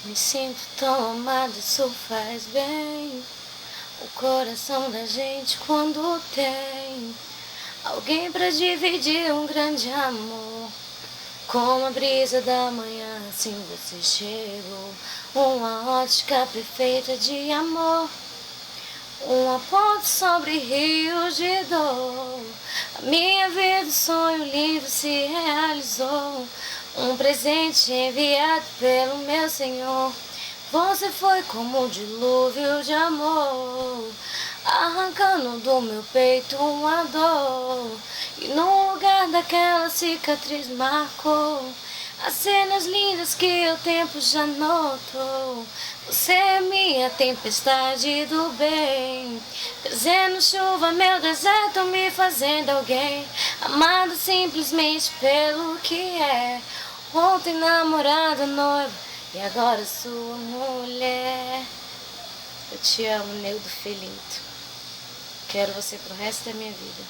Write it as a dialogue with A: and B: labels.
A: Me sinto tão amada, isso faz bem. O coração da gente quando tem alguém pra dividir um grande amor. Como a brisa da manhã, assim você chegou. Uma ótica perfeita de amor. Uma ponte sobre rios de dor. A minha vida, sonho lindo se realizou. Um presente enviado pelo meu Senhor. Você foi como um dilúvio de amor, arrancando do meu peito uma dor. E no lugar daquela cicatriz marcou as cenas lindas que o tempo já notou. Você é minha tempestade do bem, trazendo chuva ao meu deserto, me fazendo alguém amado simplesmente pelo que é. Ontem namorada, noiva e agora sua mulher. Eu te amo, Neudo Felinto. Quero você pro resto da minha vida.